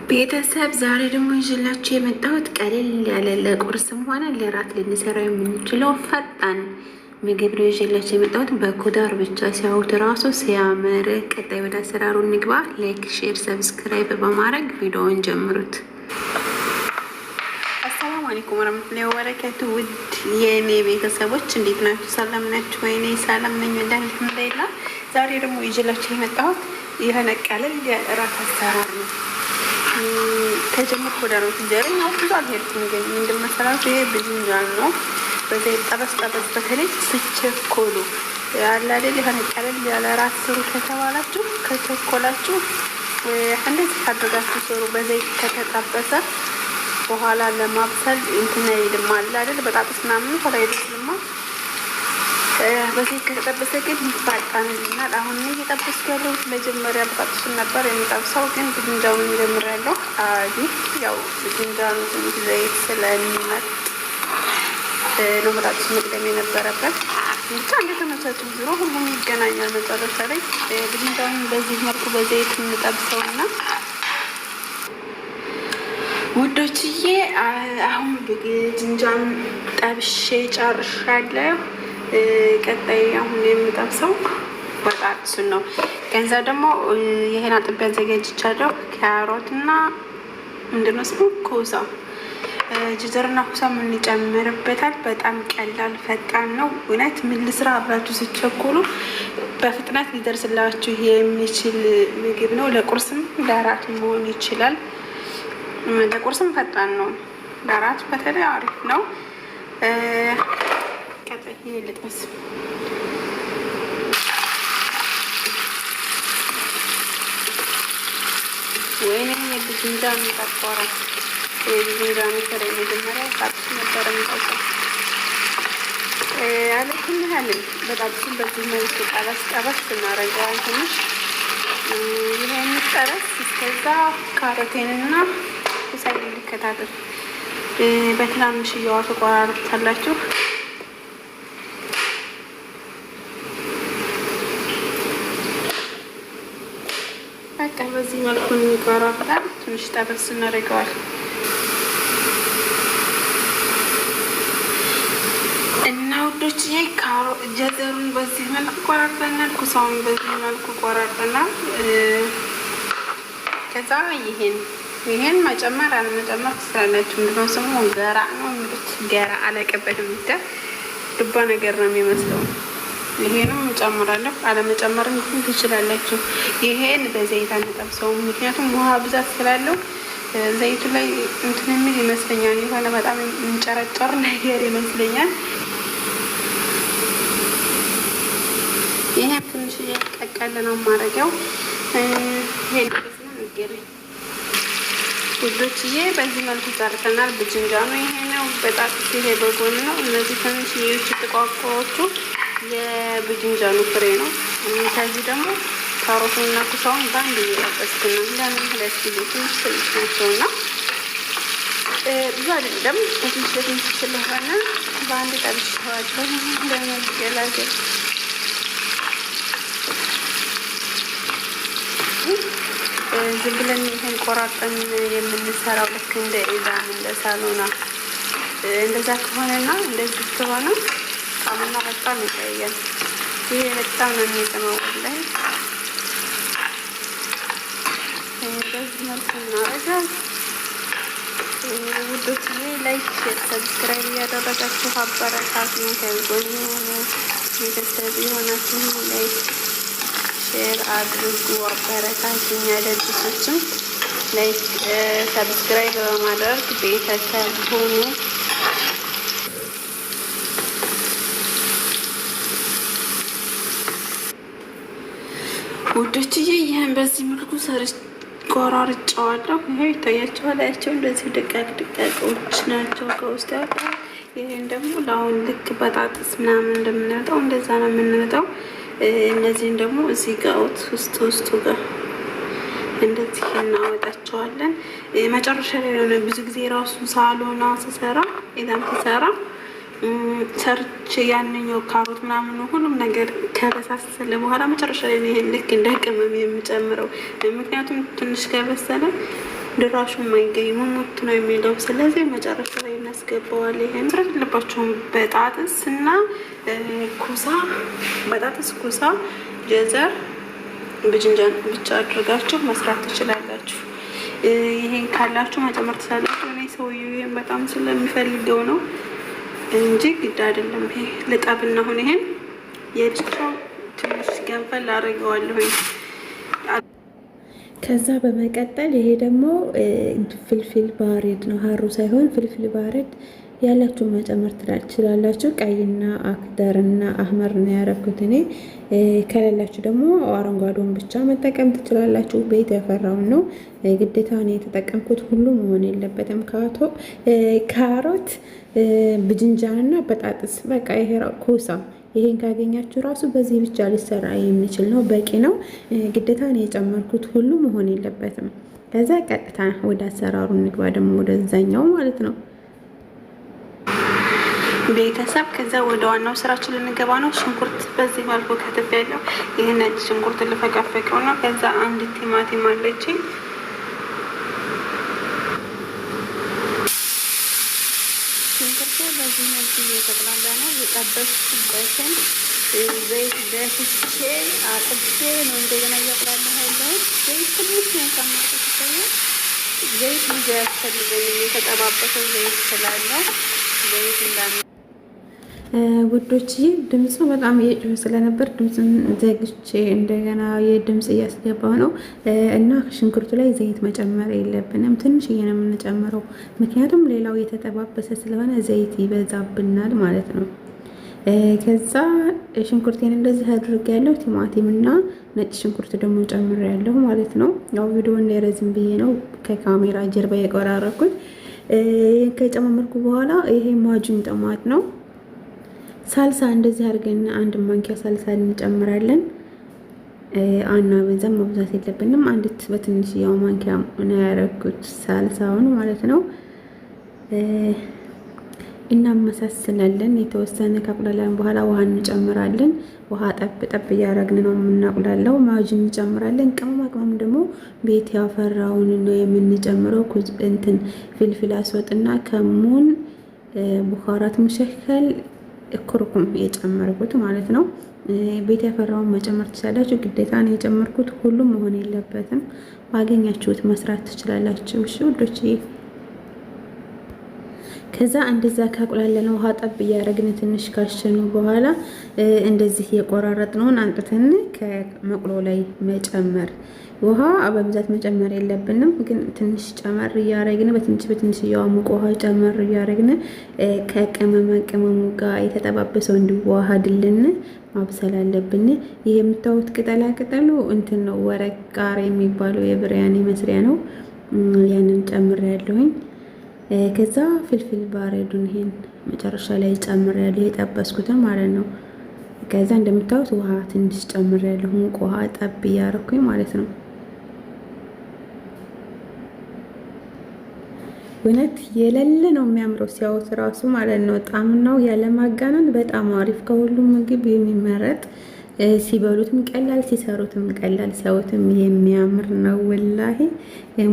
ቤተሰብ ዛሬ ደግሞ ይዤላችሁ የመጣሁት ቀለል ያለ ለቁርስም ሆነ ለራት ልንሰራ የምንችለው ፈጣን ምግብ ነው። ይዤላችሁ የመጣሁት በኩዳር ብቻ ሲያዩት ራሱ ሲያምር። ቀጣይ ወደ አሰራሩ እንግባ። ላይክ፣ ሼር፣ ሰብስክራይብ በማድረግ ቪዲዮውን ጀምሩት። አሰላሙ አለይኩም ወራህመቱላሂ ወበረካቱ። ውድ የኔ ቤተሰቦች እንዴት ናችሁ? ሰላም ናችሁ? ወይኔ ሰላም ነኝ አልሐምዱሊላህ። ዛሬ ደግሞ ይዤላችሁ የመጣሁት የሆነ ቀለል ያለ ራት አሰራር ነው። ከጀመርኩ ወደ ነው እንጀራ ነው ብዙ አልሄድኩም፣ ግን ምንድን መሰላችሁ ይሄ ብዝንጃን ነው። በዘይት ጠበስ በተለይ ስቸኮሉ ያለ አይደል የሆነ ቀለል ያለ ራት ስሩ ከተባላችሁ ከቸኮላችሁ እንደዚህ አድርጋችሁ ስሩ። በዘይት ከተጠበሰ በኋላ ለማብሰል እንትን ይልማል አይደል በጣጥስ ምናምን ከላይ ይልማ። በዚህ ከተጠበሰ ግን ይፋጣንልናል። አሁን እየጠበስኩ ያለሁት መጀመሪያ በጣጥሱን ነበር የሚጠብሰው፣ ግን ብዝንጃውን ጀምሬያለሁ። ያው ብዝንጃኑ ትንሽ ዘይት ስለሚመጥ ነው በጣጥሱ መቅደም የነበረበት። ብቻ እንደተመቻችሁ ዙሮ ሁሉም ይገናኛል መጨረሻ ላይ። ብዝንጃውን በዚህ መልኩ በዘይት እንጠብሰውና ውዶችዬ አሁን ብዝንጃን ጠብሼ ጨርሻለሁ። ቀጣይ አሁን የምጠብሰው በጣጥሱን ነው። ገንዘብ ደግሞ ይሄን አጥቤ አዘጋጅቻለሁ። ካሮት እና ምንድን ነው ስሙ ኮሳ፣ ጅንጀርና ኮሳ ምን ይጨምርበታል። በጣም ቀላል ፈጣን ነው። እውነት ምን ልስራ አብራችሁ ስትቸኩሉ በፍጥነት ሊደርስላችሁ የሚችል ምግብ ነው። ለቁርስም ለራት መሆን ይችላል። ለቁርስም ፈጣን ነው፣ ለራት በተለይ አሪፍ ነው። ይሄ ልጥበስ ወይኔ የብዝንጃን ተቆራ የብዝንጃን ከረ መጀመሪያ ታጥስ ነበር የሚጠጣው አለኩኝ ያህል በጣም በዚህ መልኩ ጠበስ እናደርገዋለን። ትንሽ ይሄ የሚጠበስ እስከዛ ካሮቴንና ሳይል ልከታተል በትናንሽ እያዋቱ ቆራርጣላችሁ። በቃ በዚህ መልኩ እንቆራርጣለን። ትንሽ ጠበስ እናደርገዋል እና ውዶች ጀዘሩን በዚህ መልኩ ቆራርጠናል። ኩሳውን በዚህ መልኩ ቆራርጠናል። ከዛ ይሄን መጨመር አለመጨመር ትችላላችሁ። ምንድነው ስሙ ገራ ነው የሚሉት። ገራ አለቀበትም ብቻ ዱባ ነገር ነው የሚመስለው። ይሄንም እንጨምራለሁ፣ አለመጨመርም ትችላላችሁ። ይሄን በዘይት አንጠብሰውም፣ ምክንያቱም ውሃ ብዛት ስላለው ዘይቱ ላይ እንትን የሚል ይመስለኛል። የሆነ በጣም እንጨረጨር ነገር ይመስለኛል። ይሄ ትንሽ እየቀቀለ ነው ማረጊያው። ይሄን ውዶችዬ በዚህ መልኩ ጨርሰናል። ብዝንጃኑ ይሄ ነው። በጣም ይሄ በጎን ነው። እነዚህ ትንሽ ጥቋቁሮቹ የብዝንጃኑ ፍሬ ነው። ከዚህ ደግሞ ካሮቱንና ኩሳውን በአንድ እየጠበስኩ ነው። ለምን ሁለት ጊዜ ትንሽ ናቸውና ብዙ አይደለም፣ በትንሽ ስለሆነ በአንድ ጠብሼዋለሁ ለመገላገል። ዝም ብለን ይሄን ቆራጠን የምንሰራው ልክ እንደ ኢዛም እንደ ሳሎና እንደዛ ከሆነና እንደዚህ ከሆነ ጣሙና በጣም ይለያል። ይሄ በጣም ነው የሚጥመው ላይ በዚህ መልኩ እናደርጋለን። ውዶችዬ ላይክ፣ ሼር፣ ሰብስክራይብ እያደረጋችሁ አበረታቱኝ። ከጎኔ ሆኑ ቤተሰብ የሆናችሁ ላይክ ሼር አድርጉ፣ አበረታቱኝ። አዳዲሶችም ላይክ ሰብስክራይብ በማድረግ ቤተሰብ ሆኑ። ውዶችዬ ይህን በዚህ መልኩ ቆራርጬዋለሁ። ይሄ ይታያቸዋል። አያቸው እንደዚህ ደቃቆች ናቸው ከውስጥ ያወጣ። ይሄን ደግሞ ለአሁን ልክ በጣጥስ ምናምን እንደምንወጣው እንደዛ ነው የምንወጣው። እነዚህን ደግሞ እዚህ ጋር ውስጡ ጋር እንደዚህ እናወጣቸዋለን። መጨረሻ ላይ የሆነ ብዙ ጊዜ ራሱ ሳሎና ስሰራ ኢዳም ስሰራ ሰርች ያንኛው ካሮት ምናምን ሁሉም ነገር ከበሳሰለ በኋላ መጨረሻ ላይ ይሄን ልክ እንደ ቅመም የምጨምረው። ምክንያቱም ትንሽ ከበሰለ ድራሹ የማይገኝ መሞት ነው የሚለው። ስለዚህ መጨረሻ ላይ እናስገባዋል። ይሄን ስረት ልባቸውን በጣጥስ እና ኩሳ፣ በጣጥስ ኩሳ፣ ጀዘር፣ ብጅንጃን ብቻ አድርጋችሁ መስራት ትችላላችሁ። ይሄን ካላችሁ መጨመር ትችላላችሁ። እኔ ሰውዬው ይሄን በጣም ስለሚፈልገው ነው እንጂ ግድ አይደለም። ይሄ ልጠብና አሁን ይሄን የብቻው ትንሽ ገንፈል አድርገዋለሁ። ከዛ በመቀጠል ይሄ ደግሞ ፍልፍል ባሬድ ነው፣ ሀሩ ሳይሆን ፍልፍል ባሬድ ያላችሁ መጨመር ትችላላችሁ። ቀይና አክደርና አህመር ነው ያረኩት እኔ። ከሌላችሁ ደግሞ አረንጓዴውን ብቻ መጠቀም ትችላላችሁ። ቤት ያፈራውን ነው ግዴታ ነው የተጠቀምኩት። ሁሉ መሆን የለበትም። ካሮት፣ ብጅንጃንና በጣጥስ በቃ ይሄ ኮሳ ይሄን ካገኛችሁ ራሱ በዚህ ብቻ ሊሰራ የሚችል ነው፣ በቂ ነው። ግዴታ ነው የጨመርኩት። ሁሉ መሆን የለበትም። ከዛ ቀጥታ ወደ አሰራሩ እንግባ፣ ደግሞ ወደዛኛው ማለት ነው ቤተሰብ። ከዛ ወደ ዋናው ስራችን ልንገባ ነው። ሽንኩርት በዚህ መልኩ ከትፍ ያለው ይህ ነጭ ሽንኩርት ልፈቀፈቀው ነው። ከዛ አንድ ቲማቲም አለችኝ። ሽንኩርቱ በዚህ መልኩ እየተቁላላ ነው። የጠበስኩበትን ዘይት ደፍቼ አጥቤ ነው እንደገና እያቁላላ ያለሁት። ዘይት ትንሽ ነው የጨመርኩት። ይታያል። ዘይት ብዙ ያስፈልገኝ የተጠባበሰው ዘይት ስላለው ዘይት እንዳለ ውዶችዬ። ድምፁ በጣም እየጮኸ ስለነበር ድምፁን ዘግቼ እንደገና የድምፅ እያስገባው ነው። እና ሽንኩርቱ ላይ ዘይት መጨመር የለብንም፣ ትንሽዬ ነው የምንጨምረው። ምክንያቱም ሌላው የተጠባበሰ ስለሆነ ዘይት ይበዛብናል ማለት ነው። ከዛ ሽንኩርቴን እንደዚህ አድርግ ያለው ቲማቲም እና ነጭ ሽንኩርት ደግሞ ጨምር ያለው ማለት ነው። ያው ቪዲዮ እንዳይረዝም ብዬ ነው ከካሜራ ጀርባ የቆራረኩት። ከጨመርኩ በኋላ ይሄ ማጁን ጠማት ነው። ሳልሳ እንደዚህ አድርገን አንድ ማንኪያ ሳልሳ እንጨምራለን። በዛም መብዛት የለብንም። አንዲት በትንሽዬው ማንኪያ ነው ያደረኩት ሳልሳውን ማለት ነው። እናመሳስላለን። የተወሰነ ካቁላላን በኋላ ውሃ እንጨምራለን። ውሃ ጠብ ጠብ እያደረግን ነው የምናቁላለው። ማጁን እንጨምራለን። ቅመማ ቅመም ደግሞ ቤት ያፈራውን ነው የምንጨምረው። ፍልፍል አስወጥና ከሙን፣ ቡኻራት ሙሸከል፣ ኩርኩም የጨመርኩት ማለት ነው። ቤት ያፈራውን መጨመር ትችላላችሁ። ግዴታ ነው የጨመርኩት። ሁሉም መሆን የለበትም። ባገኛችሁት መስራት ትችላላችሁ። እሺ ውዶች። ከዛ እንደዛ ካቁላለነው ውሃ ጠብ እያደረግን ትንሽ ካሸኑ በኋላ እንደዚህ የቆራረጥነውን አንጥተን ከመቁሎ ላይ መጨመር። ውሃ በብዛት መጨመር የለብንም፣ ግን ትንሽ ጨመር እያደረግን በትንሽ ሙቅ ውሃ ጨመር እያደረግን ከቅመማ ቅመሙ ጋር የተጠባበሰው እንዲዋሃድልን ማብሰል አለብን። ይሄ የምታዩት ቅጠላ ቅጠሉ እንትን ነው፣ ወረቅ ቃር የሚባለው የብርያኔ መስሪያ ነው። ያንን ጨምር ያለሁኝ። ከዛ ፍልፍል ባሬዱን ይሄን መጨረሻ ላይ ጨምር ያለው የጠበስኩትን ማለት ነው። ከዛ እንደምታዩት ውሃ ትንሽ ጨምር ያለው ሙቅ ውሃ ጠብ እያደረኩኝ ማለት ነው። እውነት የሌለ ነው የሚያምረው ሲያዩት ራሱ ማለት ነው። ጣዕምናው ያለማጋነን በጣም አሪፍ፣ ከሁሉም ምግብ የሚመረጥ ሲበሉትም ቀላል፣ ሲሰሩትም ቀላል፣ ሲያዩትም የሚያምር ነው። ወላሂ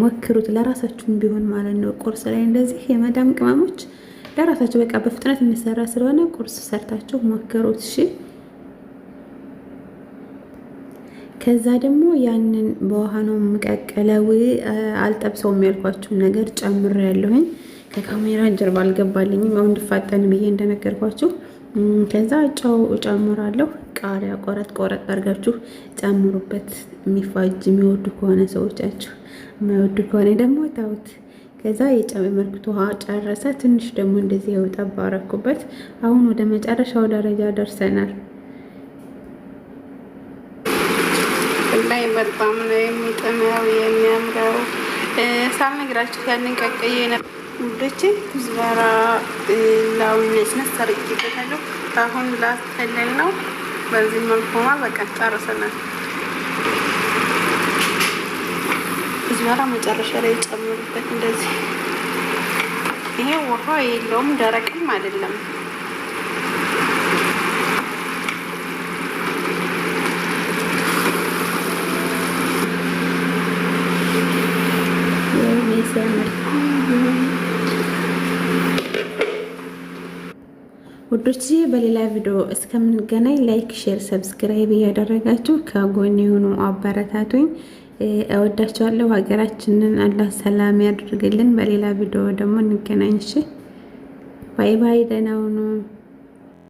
ሞክሩት፣ ለራሳችሁም ቢሆን ማለት ነው። ቁርስ ላይ እንደዚህ የመዳም ቅመሞች ለራሳችሁ በቃ በፍጥነት የሚሰራ ስለሆነ ቁርስ ሰርታችሁ ሞክሩት። እሺ። ከዛ ደግሞ ያንን በውሃ ነው የምቀቀለው። አልጠብሰውም ያልኳችሁ ነገር ጨምር ያለሁኝ ከካሜራ ጀርባ አልገባልኝም፣ አሁን እንድፋጠን ብዬ እንደነገርኳችሁ። ከዛ ጨው ጨምራለሁ። ቃሪያ ቆረጥ ቆረጥ አድርጋችሁ ጨምሩበት፣ የሚፋጅ የሚወዱ ከሆነ ሰዎቻችሁ፣ የማይወዱ ከሆነ ደግሞ ታውት። ከዛ የጨመርኩት ውሃ ጨረሰ። ትንሽ ደግሞ እንደዚህ የውጠባ አረኩበት። አሁን ወደ መጨረሻው ደረጃ ደርሰናል። ላይ በጣም ነው የሚጥመው የሚያምረው። ሳልነግራችሁ ያንን ቀቀዬ ውዶቼ ዝበራ ላውን ነስነስ አድርጌበታለሁ። አሁን ላስተለል ነው። በዚህ መልኩ በቃ ጨርሰናል። ዝበራ መጨረሻ ላይ ጨምሩበት እንደዚህ። ይሄ ውሃ የለውም፣ ደረቅም አይደለም። ሲያምር። ውዶች በሌላ ቪዲዮ እስከምንገናኝ ላይክ፣ ሼር፣ ሰብስክራይብ እያደረጋችሁ ከጎን የሆኑ አበረታቱኝ። እወዳችኋለሁ። ሀገራችንን አላህ ሰላም ያድርግልን። በሌላ ቪዲዮ ደግሞ እንገናኝ። እሺ ባይ ባይ። ደህና ሁኑ።